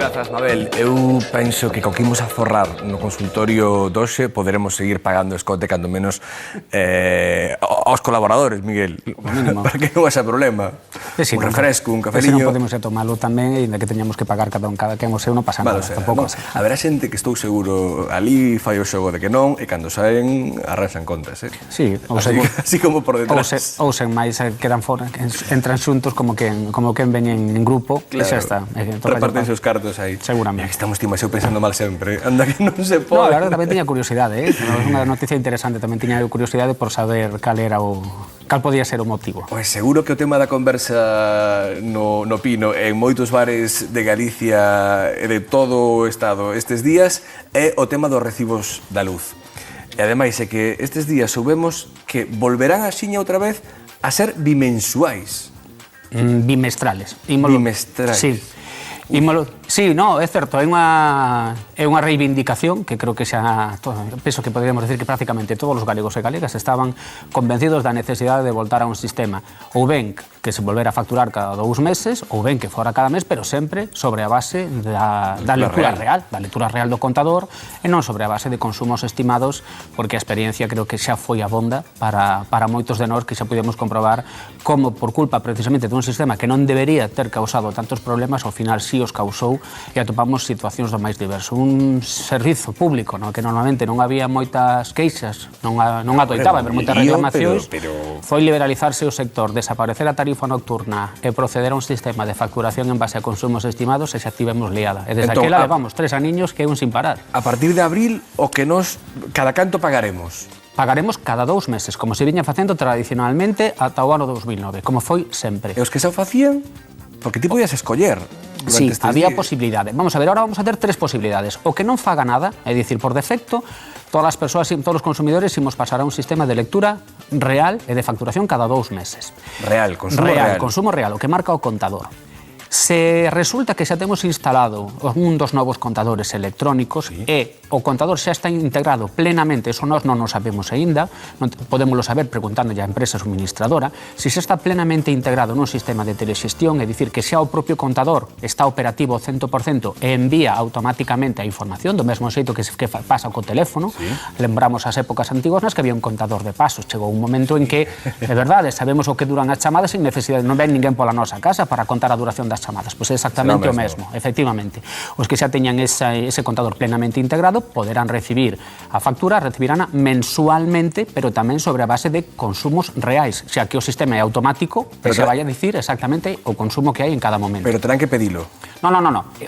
Grazas, Mabel. Eu penso que co que imos a forrar no consultorio doxe poderemos seguir pagando escote cando menos aos colaboradores, Miguel. Para que non haxa problema. Un refresco, un cafeliño. Se non podemos tomalo tamén, e que teñamos que pagar cada quen o seu, non pasa nada. Tampouco. Haberá xente que estou seguro ali fai o xogo de que non e cando saen arranxan contas, Sí, así como por detrás. Ou sen máis quedan fora, entran xuntos como quen veñen en grupo, e xa está. Repartense os cartos aí. Seguramente. Estamos eu pensando mal sempre. Anda que non se pode. No, a verdade tamén tiña curiosidade, Unha noticia interesante, tamén tiña curiosidade por saber cal podía ser o motivo. Pois seguro que o tema da conversa no Pino en moitos bares de Galicia e de todo o Estado estes días é o tema dos recibos da luz. E ademais é que estes días soubemos que volverán axiña outra vez a ser bimensuais. Bimestrales. Bimestrales. Sí. Sí, no, é certo, é unha reivindicación que creo que penso que poderíamos decir que prácticamente todos os galegos e galegas estaban convencidos da necesidade de voltar a un sistema ou ben que se volvera a facturar cada 2 meses ou ben que fora cada mes, pero sempre sobre a base da lectura real do contador e non sobre a base de consumos estimados, porque a experiencia creo que xa foi abonda para moitos de nós que xa podemos comprobar como por culpa precisamente dun sistema que non debería ter causado tantos problemas, ao final sí os causou e atopamos situacións do máis diverso. Un servizo público no que normalmente non había moitas queixas, non adoitaba haber moitas reclamacións, foi liberalizarse o sector, desaparecer a tarifa nocturna e proceder a un sistema de facturación en base a consumos estimados e xa tivemos liada. E desde aquela levamos 3 aniños que é un sin parar. A partir de abril, o que nos cada canto pagaremos? Pagaremos cada 2 meses, como se viña facendo tradicionalmente ata o ano 2009, como foi sempre. E os que xa o facían, porque ti podías escoller. Sí, había posibilidade. Vamos a ver, ahora vamos a ter 3 posibilidades. O que non faga nada, é dicir, por defecto, todas as persoas, todos os consumidores imos pasar a un sistema de lectura real e de facturación cada 2 meses. Consumo real, o que marca o contador. Se resulta que xa temos instalado un dos novos contadores electrónicos e o contador xa está integrado plenamente, eso nós non o sabemos aínda, podémoslo saber preguntando a empresa suministradora, se xa está plenamente integrado nun sistema de telexestión, é dicir, que xa o propio contador está operativo 100% e envía automáticamente a información, do mesmo xeito que pasa co teléfono. Lembramos as épocas antiguas nas que había un contador de pasos. Chegou un momento en que, de verdade, sabemos o que duran as chamadas sin necesidade, non ven ninguén pola nosa casa para contar a duración das chamadas, pois é exactamente o mesmo, efectivamente. Os que xa teñan ese contador plenamente integrado poderán recibir a factura, recibirán mensualmente, pero tamén sobre a base de consumos reais, xa que o sistema é automático e se vai a dicir exactamente o consumo que hai en cada momento. Pero terán que pedilo. Non.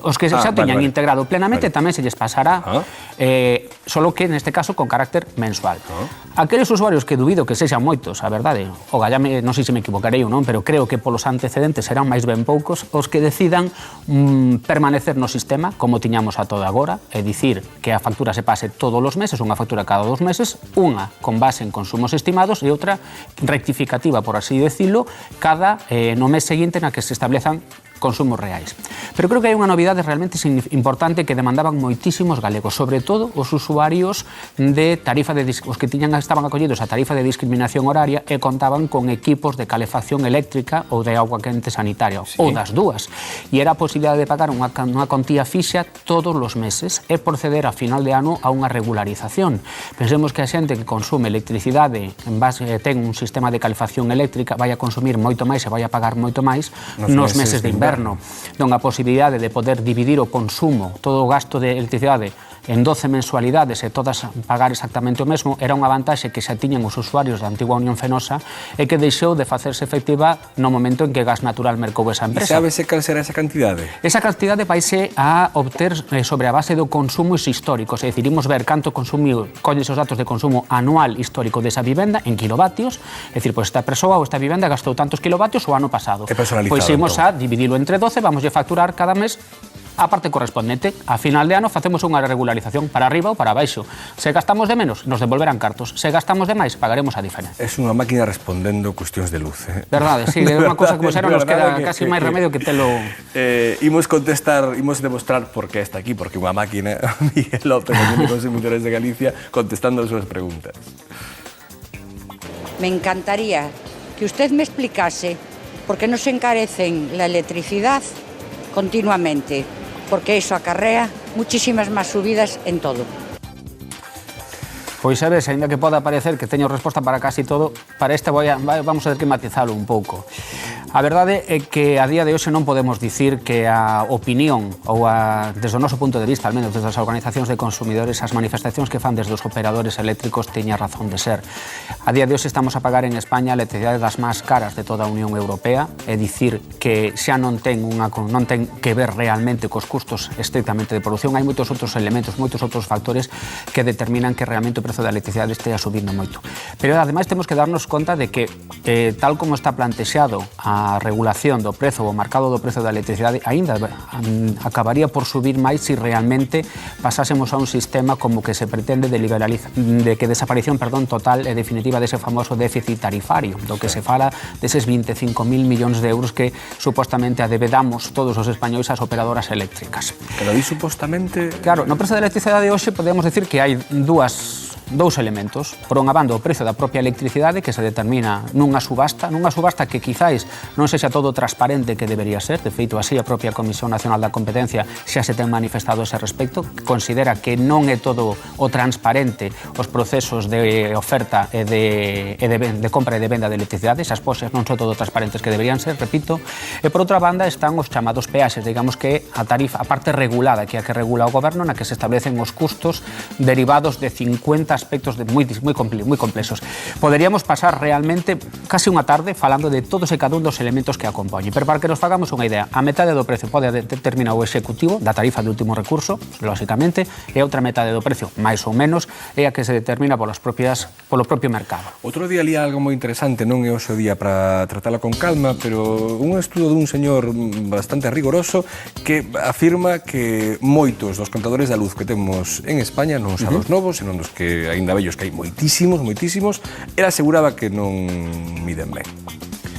Os que xa teñan integrado plenamente tamén se lles pasará, solo que neste caso con carácter mensual. Aqueles usuarios que dubido que sexan moitos, a verdade, o gallame, non sei se me equivocarei ou non, pero creo que polos antecedentes serán máis ben poucos os que decidan permanecer no sistema como tiñamos a todo agora, é dicir, que a factura se pase todos os meses, unha factura cada 2 meses, unha con base en consumos estimados e outra rectificativa, por así decirlo, cada no mes seguinte na que se establezan consumos reais. Pero creo que hai unha novidade realmente importante que demandaban moitísimos galegos, sobre todo os usuarios de tarifa os que estaban acollidos a tarifa de discriminación horaria e contaban con equipos de calefacción eléctrica ou de agua quente sanitaria, ou das dúas. E era a posibilidade de pagar unha contía fixa todos os meses e proceder a final de ano a unha regularización. Pensemos que a xente que consume electricidade ten un sistema de calefacción eléctrica, vai a consumir moito máis e vai a pagar moito máis nos meses de inverno. Non a posibilidade de poder dividir o consumo, todo o gasto de electricidade en 12 mensualidades e todas pagar exactamente o mesmo, era unha vantaxe que xa tiñan os usuarios da antigua Unión Fenosa e que deixou de facerse efectiva no momento en que Gas Natural mercou esa empresa. E sabese cal será esa cantidade? Esa cantidade vaise a obter sobre a base do consumos históricos, é dicir, imos ver canto consumiu, colles os datos de consumo anual histórico desa vivenda en kilovatios, é dicir, pois esta persoa ou esta vivenda gastou tantos kilovatios o ano pasado. Pois imos a dividilo entre 12, vamos a facturar cada mes a parte correspondente. A final de ano facemos unha regularización para arriba ou para baixo. Se gastamos de menos, nos devolverán cartos. Se gastamos de máis, pagaremos a diferencia. É unha máquina respondendo cuestións de luz. Verdade, sí, é unha cousa que xeron nos queda casi máis remedio que telo... Imos demostrar por que está aquí, porque unha máquina, Miguel López, de Consumidores de Galicia, contestando as súas preguntas. Me encantaría que usted me explicase por qué nos encarecen la electricidad continuamente. porque iso acarrea muchísimas máis subidas en todo. Pois sabes, ainda que poda parecer que teño resposta para casi todo, para este vamos a ter que matizalo un pouco. A verdade é que a día de hoxe non podemos dicir que a opinión ou desde o noso punto de vista, al menos desde as organizacións de consumidores, as manifestacións que fan desde os operadores eléctricos teña razón de ser. A día de hoxe estamos a pagar en España a electricidade das máis caras de toda a Unión Europea, é dicir que xa non ten que ver realmente cos custos estrictamente de produción, hai moitos outros elementos, moitos outros factores que determinan que realmente o prezo da electricidade estea subindo moito. Pero ademais temos que darnos conta de que tal como está plantexado a regulación do prezo ou o marcado do prezo da electricidade aínda acabaría por subir máis se realmente pasásemos a un sistema como que se pretende de que desaparición total e definitiva dese famoso déficit tarifario, do que se fala deses 25.000 millóns de euros que supostamente adebedamos todos os españois ás operadoras eléctricas. Pero aí supostamente... Claro, no prezo da electricidade hoxe podemos decir que hai dous elementos. Por unha banda, o prezo da propia electricidade que se determina nunha subasta que quizáis non sexa todo transparente que debería ser. De feito, así a propia Comisión Nacional da Competencia xa se ten manifestado ese respecto, considera que non é todo o transparente os procesos de oferta e de compra e de venda de electricidade, esas posas non son todo transparentes que deberían ser, repito, e por outra banda están os chamados peaxes, digamos que a tarifa, a parte regulada, que é a que regula o goberno, na que se establecen os custos derivados de 50 aspectos moi complexos. Poderíamos pasar realmente casi unha tarde falando de todos e cada un dos elementos que a compoñen, pero para que nos fagamos unha idea, a metade do prezo pode determinar o executivo da tarifa de último recurso, lóxicamente, e outra metade do precio, máis ou menos, é a que se determina polo propio mercado. Outro día lía algo moi interesante, non é o seu día para tratala con calma, pero un estudo dun señor bastante rigoroso que afirma que moitos dos contadores da luz que temos en España, non xa dos novos, senón dos que aínda vellos, que hai moitísimos, era aseguraba que non miden ben.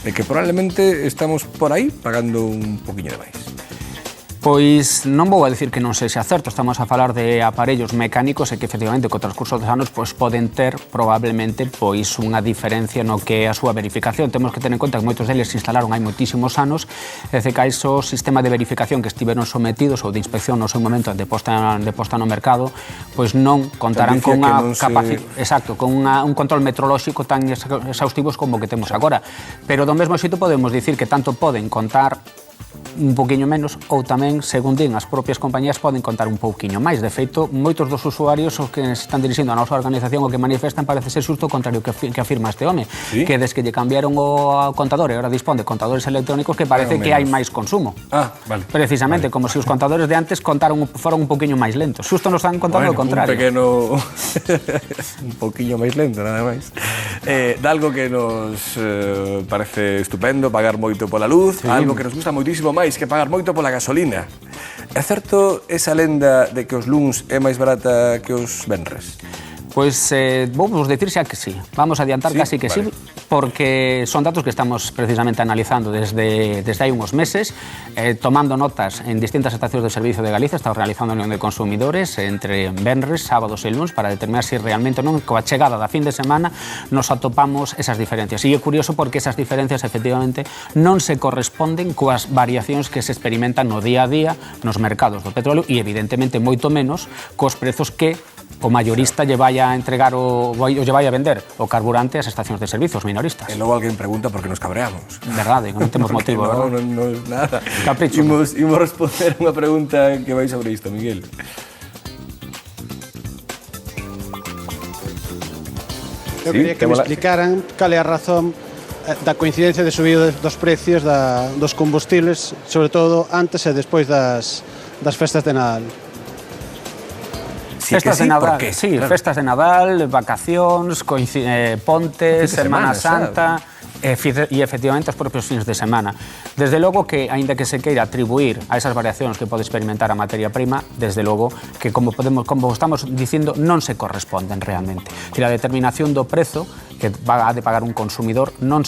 De que probablemente estamos por aí pagando un poquinho de máis. Pois non vou a dicir que non sexa certo, estamos a falar de aparellos mecánicos e que efectivamente co transcurso dos anos poden ter probablemente unha diferencia no que é a súa verificación. Temos que ter en conta que moitos deles se instalaron hai moitísimos anos, e se cais o sistema de verificación que estiveron sometidos ou de inspección no seu momento de posta no mercado, pois non contarán con un control metrolóxico tan exhaustivos como que temos agora. Pero do mesmo xeito podemos dicir que tanto poden contar un pouquiño menos ou tamén, según din, as propias compañías poden contar un pouquiño máis. De feito, moitos dos usuarios os que se están dirixindo a nosa organización o que manifestan parece ser xusto o contrario que afirma este home, ¿sí? Que desde que lle cambiaron o contador e agora dispón de contadores electrónicos que parece que hai máis consumo. Vale. Precisamente, como se os contadores de antes foron un pouquiño máis lentos. Xusto nos están contando o contrario. Un pequeno... un pouquiño máis lento, nada máis. Dalgo que nos parece estupendo, pagar moito pola luz, sí. Algo que nos gusta moitísimo máis que pagar moito pola gasolina. É certo esa lenda de que os luns é máis barata que os venres? Pois vamos dicir xa que sí. Vamos a adiantar casi que sí, porque son datos que estamos precisamente analizando desde hai uns meses, tomando notas en distintas estacións de servicio de Galicia. Estamos realizando a unión de consumidores entre venres, sábados e luns para determinar se realmente non coa chegada da fin de semana nos atopamos esas diferencias. E é curioso porque esas diferencias efectivamente non se corresponden coas variacións que se experimentan no día a día nos mercados do petróleo e evidentemente moito menos cos prezos que o mayorista lle vai a entregar lle vai a vender o carburante ás estacións de servicios minoristas. E logo alguén pregunta por que nos cabreamos. Verdade, non temos motivo. Non é nada. Capricho. Imos responder unha pregunta que vai sobre isto, Miguel. Eu quería que me explicaran cal é a razón da coincidencia de subida dos precios dos combustibles, sobre todo antes e despois das festas de Nadal. Festas de Nadal, sí, claro. Festas de Nadal, vacacións, pontes, Semana Santa e efectivamente os propios fins de semana. Desde logo que, aínda que se queira atribuir a esas variacións que pode experimentar a materia prima, desde logo que como estamos dicindo non se corresponden realmente. A determinación do prezo que va a de pagar un consumidor non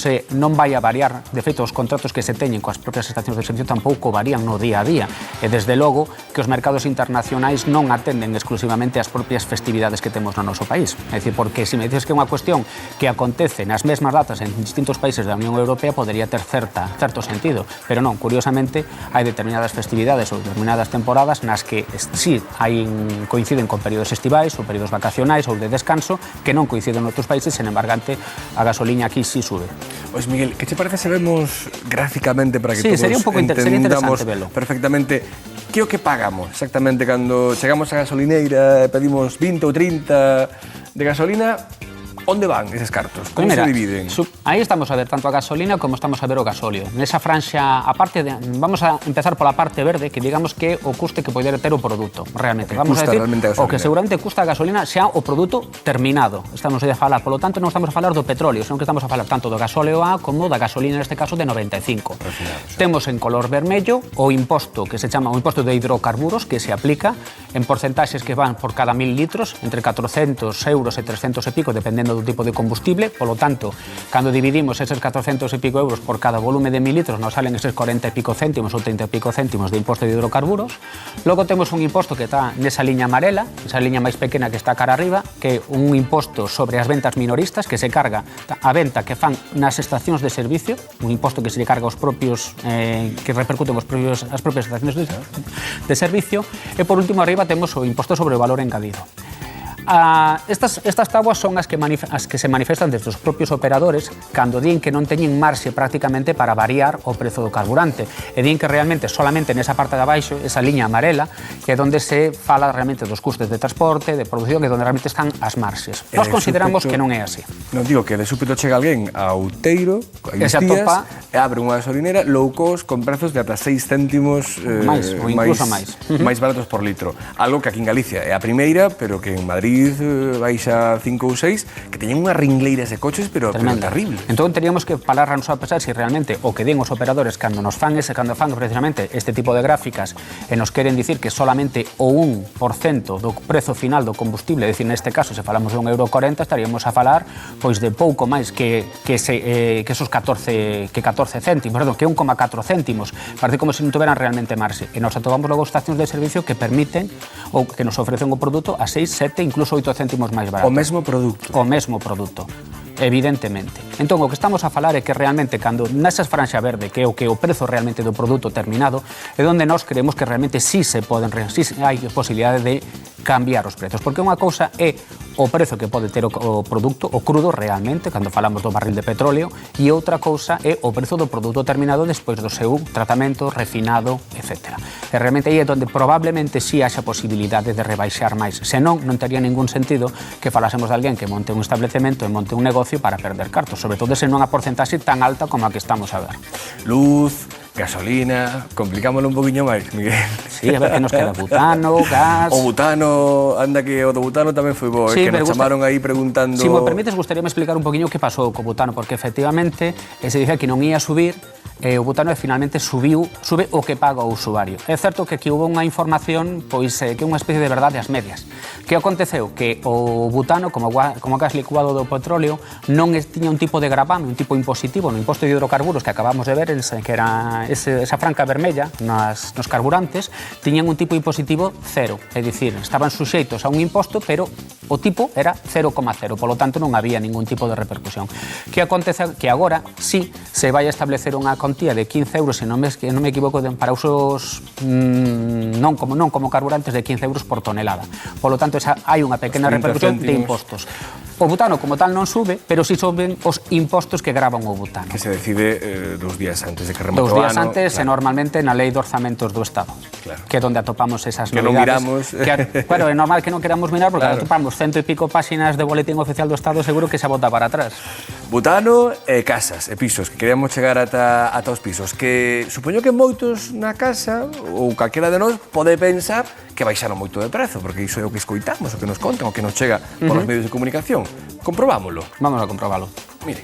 vai a variar. De feito, os contratos que se teñen coas propias estacións de servicio tampouco varían no día a día. E desde logo que os mercados internacionais non atenden exclusivamente as propias festividades que temos no noso país. É dicir, porque se me dices que é unha cuestión que acontece nas mesmas datas en distintos países da Unión Europea podería ter certo sentido, pero non, curiosamente hai determinadas festividades ou determinadas temporadas nas que sí coinciden con períodos estivais ou períodos vacacionais ou de descanso que non coinciden noutros países, sen embargante a gasoliña aquí sí sube. Pois Miguel, que che parece se vemos gráficamente para que todos sería un pouco entendamos verlo perfectamente que o que pagamos exactamente cando chegamos á gasolineira e pedimos 20 ou 30 de gasolina? Onde van eses cartos? Como se dividen? Aí estamos a ver tanto a gasolina como estamos a ver o gasóleo. Nesa franxa, vamos a empezar pola parte verde, que digamos que o custe que poder ter o produto, realmente. Vamos a decir, o que seguramente custa a gasolina xa o produto terminado. Estamos a falar, polo tanto, non estamos a falar do petróleo, senón que estamos a falar tanto do gasóleo A como da gasolina, neste caso, de 95. Temos en color vermello o imposto que se chama o imposto de hidrocarburos, que se aplica en porcentaxes que van por cada 1000 litros, entre 400 euros e 300 e pico, dependendo do tipo de combustible. Polo tanto, cando dividimos eses 400 e pico euros por cada volume de 1000 litros, nos salen eses 40 e pico céntimos ou 30 e pico céntimos de imposto de hidrocarburos. Logo temos un imposto que está nesa liña amarela, esa liña máis pequena que está cara arriba, que é un imposto sobre as ventas minoristas que se carga a venta que fan nas estacións de servicio, un imposto que se lle carga aos propios que repercuten as propias estacións de servicio. E por último arriba temos o imposto sobre o valor engadido. Estas tabuas son as que se manifestan desde os propios operadores cando din que non teñen marxe prácticamente para variar o prezo do carburante e din que realmente solamente nesa parte de abaixo, esa liña amarela, que é onde se fala realmente dos custes de transporte, de produción, que é onde realmente están as marxes. Nós consideramos que non é así. Non digo que de súpeto chega alguén a Outeiro, hai uns días, e abre unha gasolinera low cost con prezos de ata 6 céntimos máis baratos por litro. Algo que aquí en Galicia é a primeira, pero que en Madrid baixa 5 ou 6, que teñen unhas ringleiras de coches, pero terrible. Entón teríamos que pararnos a pensar se realmente o que den os operadores cando fan precisamente este tipo de gráficas e nos queren dicir que solamente o 1% do prezo final do combustible, é dicir, neste caso, se falamos de 1,40 €, estaríamos a falar pois de pouco máis que esos 14 céntimos, perdón, que 1,4 céntimos. Parece como se non tuveran realmente marxe. E nos atopamos logo estacións de servicio que permiten ou que nos ofrecen o produto a 6, 7, incluso 8 céntimos máis barato. O mesmo produto. O mesmo produto, evidentemente. Entón, o que estamos a falar é que realmente, cando nesas franxa verde, que é o prezo realmente do produto terminado, é onde nós creemos que realmente sí hai posibilidade de cambiar os prezos. Porque unha cousa é o prezo que pode ter o produto, o crudo realmente, cando falamos do barril de petróleo, e outra cousa é o prezo do produto terminado despois do seu tratamento, refinado, etc. E realmente aí é onde probablemente sí haxa posibilidade de rebaixar máis. Senón, non tería ningún sentido que falásemos de alguén que monte un establecemento e monte un negocio para perder cartos, sobre todo se non a porcentaxe tan alta como a que estamos a ver. Luz, gasolina, complicámoslo un poquinho máis, Miguel. Sí, a ver que nos queda butano, gas... O butano, anda que o do butano tamén foi bo, sí, que nos chamaron aí preguntando... Si me permites, gustaríame explicar un poquinho que pasou co butano, porque efectivamente se dicía que non ia subir, o butano finalmente sube o que paga o usuario. É certo que aquí houve unha información pois que é unha especie de verdade ás medias. Que aconteceu? Que o butano, como gas licuado do petróleo, non tiña un tipo de gravame, un tipo impositivo no imposto de hidrocarburos que acabamos de ver, que era esa franca vermella nos carburantes, tiñan un tipo impositivo cero, é dicir, estaban suxeitos a un imposto, pero o tipo era 0,0, polo tanto non había ningún tipo de repercusión. Que acontece? Que agora sí se vai a establecer unha contía de 15 euros, se non me equivoco, para usos non como carburantes, de 15 euros por tonelada. Polo tanto, hai unha pequena repercusión de impostos. O butano como tal non sube, pero si suben os impostos que gravan o butano. Que se decide 2 días antes de que remate o ano. 2 días antes, claro. E normalmente na Lei de Orzamentos do Estado, claro. Que é onde atopamos esas novidades. Que non miramos. Bueno, é normal que non queramos mirar, porque claro. Atopamos 100 e pico páxinas de boletín oficial do Estado, seguro que se bota para atrás. Butano e casas e pisos, que queríamos chegar ata os pisos, que supoño que moitos na casa, ou calquera de nós, pode pensar que baixaron moito de prezo, porque iso é o que escoitamos, o que nos contan, o que nos chega por os medios de comunicación. Comprobámoslo. Vamos a comprobalo. Miren.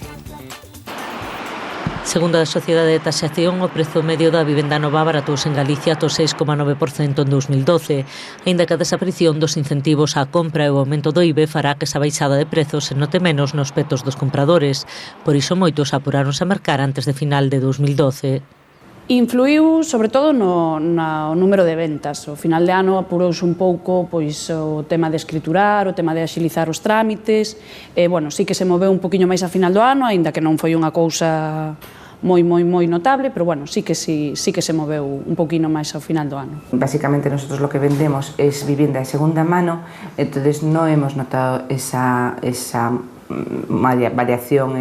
Segundo a Sociedade de Taxación, o prezo medio da vivenda nova abaratouse en Galicia ata o 6,9% en 2012, aínda que a desaparición dos incentivos á compra e o aumento do IBE fará que esa baixada de prezos se note menos nos petos dos compradores. Por iso moitos apuráronse a mercar antes de final de 2012. Influiu, sobre todo, no número de ventas. O final de ano apurouse un pouco pois, o tema de escriturar, o tema de axilizar os trámites. Bueno, sí que se moveu un poquinho máis a final do ano, aínda que non foi unha cousa moi notable, pero bueno, sí que se moveu un poquino máis ao final do ano. Básicamente nosotros lo que vendemos es vivienda de segunda mano, entonces no hemos notado esa variación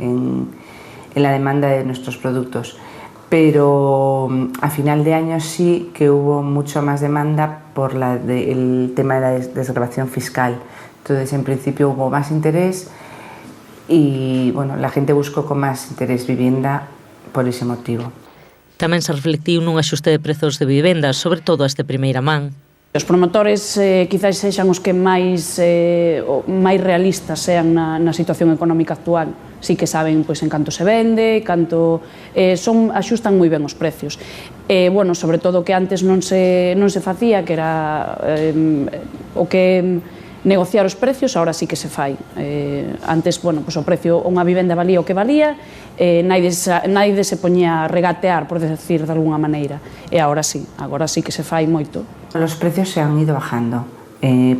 en la demanda de nuestros productos, pero a final de año sí que hubo mucho más demanda por el tema de la desgravación fiscal. Entonces en principio hubo más interés y bueno, la gente buscó con más interés vivienda por ese motivo. Tamén se reflectiu nun axuste de prezos de vivendas, sobre todo as de primeira man. Os promotores quizás sexan os que máis realistas sean na situación económica actual. Sí que saben pois, en canto se vende, axustan moi ben os precios. Bueno, sobre todo que antes non se facía, que era o que negociar os precios, agora sí que se fai. Antes, bueno, pues o precio, unha vivenda valía o que valía, naide se poñía a regatear, por decir de alguna maneira. E agora sí que se fai moito. Los precios se han ido bajando,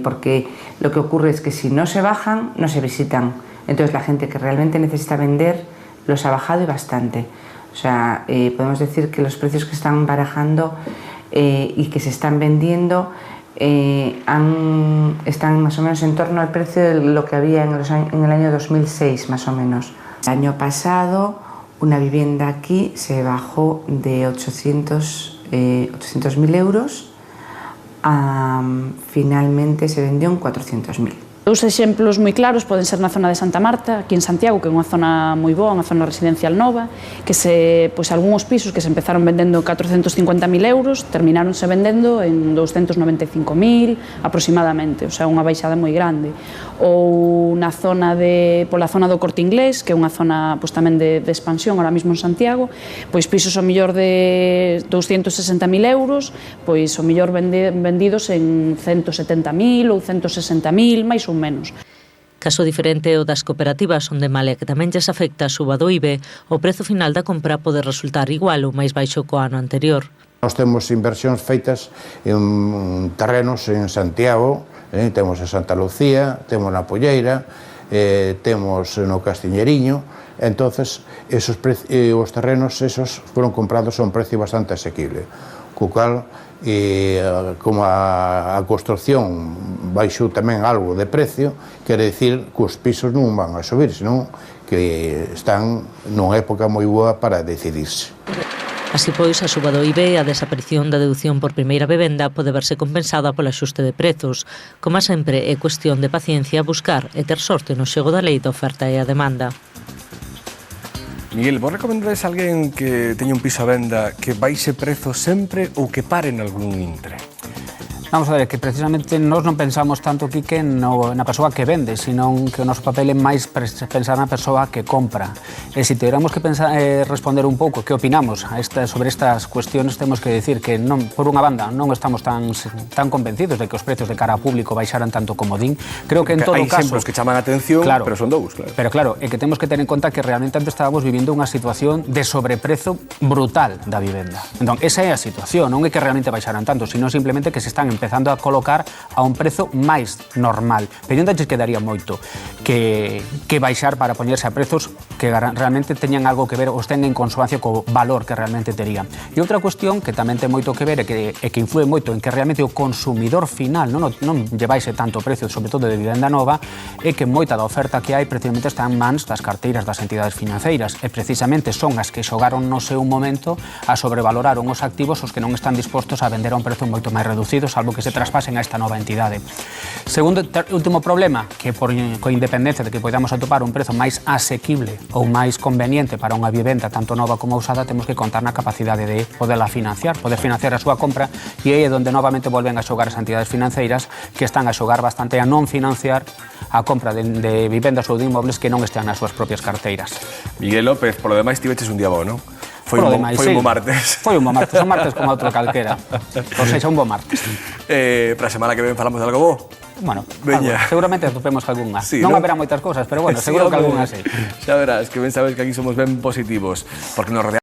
porque lo que ocurre es que si no se bajan, no se visitan. Entonces la gente que realmente necesita vender los ha bajado y bastante. O sea, podemos decir que los precios que están barajando y que se están vendiendo están más o menos en torno al precio de lo que había en el año 2006, más o menos. El año pasado una vivienda aquí se bajó de 800.000 euros a finalmente se vendió en 400.000. Os exemplos moi claros poden ser na zona de Santa Marta, aquí en Santiago, que é unha zona moi boa, unha zona residencial nova, que pois algúns pisos que se empezaron vendendo 450.000 euros, termináronse vendendo en 295.000 aproximadamente, o sea, unha baixada moi grande. Ou pola zona do Corte Inglés, que é unha zona pois, tamén de expansión ahora mesmo en Santiago, pois pisos ao mellor de 260.000 euros, pois ao mellor vendidos en 170.000 ou 160.000, máis ou menos. Caso diferente o das cooperativas, onde malia que tamén lles afecta a suba do IBE, o prezo final da compra pode resultar igual ou máis baixo co ano anterior. Nós temos inversións feitas en terrenos en Santiago, temos en Santa Lucía, temos na Polleira, temos no Castiñeriño, entonces os terrenos esos foron comprados a un precio bastante asequible, co cal como a construcción baixou tamén algo de precio, quere dicir que os pisos non van a subir, senón que están nunha época moi boa para decidirse. Así pois, a suba do IBE e a desaparición da deducción por primeira vivenda pode verse compensada polo axuste de prezos. Como sempre, é cuestión de paciencia buscar e ter sorte no xogo da lei da oferta e a demanda. Miguel, vos recomendades a alguén que teña un piso a venda que baixe prezo sempre ou que pare en algún intre? Vamos a ver, que precisamente nós non pensamos tanto aquí que na persoa que vende, senón que o noso papel é máis pensar na persoa que compra. E se teríamos que responder un pouco que opinamos sobre estas cuestións, temos que decir que non, por unha banda, non estamos tan convencidos de que os prezos de cara ao público baixaran tanto como din. Creo que en todo caso... Hai exemplos que chaman a atención, claro, pero son dous, claro. Pero claro, é que temos que ter en conta que realmente antes estábamos vivindo unha situación de sobreprezo brutal da vivenda. Entón, esa é a situación, non é que realmente baixaran tanto, sino simplemente que se están empezando a colocar a un prezo máis normal. Pero ainda lles quedaría moito que baixar para poñerse a prezos que realmente teñan algo que ver ou estén en consoancia co valor que realmente terían. E outra cuestión que tamén ten moito que ver e que influe moito en que realmente o consumidor final non llevaise tanto precio, sobre todo de vivenda nova, é que moita da oferta que hai precisamente está en mans das carteiras das entidades financeiras e precisamente son as que xogaron no seu momento a sobrevaloraron os activos os que non están dispostos a vender a un prezo moito máis reducido, salvo que se traspasen a esta nova entidade. Segundo, último problema, que por independencia de que podamos atopar un prezo máis asequible ou máis conveniente para unha vivenda tanto nova como usada, temos que contar na capacidade de poderla financiar, poder financiar a súa compra, e aí é onde novamente volven a xogar as entidades financeiras que están a xogar bastante a non financiar a compra de vivendas ou de inmobles que non estean nas súas propias carteiras. Miguel López, por lo demais, tiveches un día bo, non? Foi un bo martes. Foi un bo martes, un martes como outro calquera. Por sexa, un bo martes. Para a semana que ven falamos de algo bo? Bueno, seguramente atopemos algunha. Sí, non haberá moitas cousas, pero bueno, seguro que algunha sí. Xa verás, que ben sabes que aquí somos ben positivos, porque nos rodeamos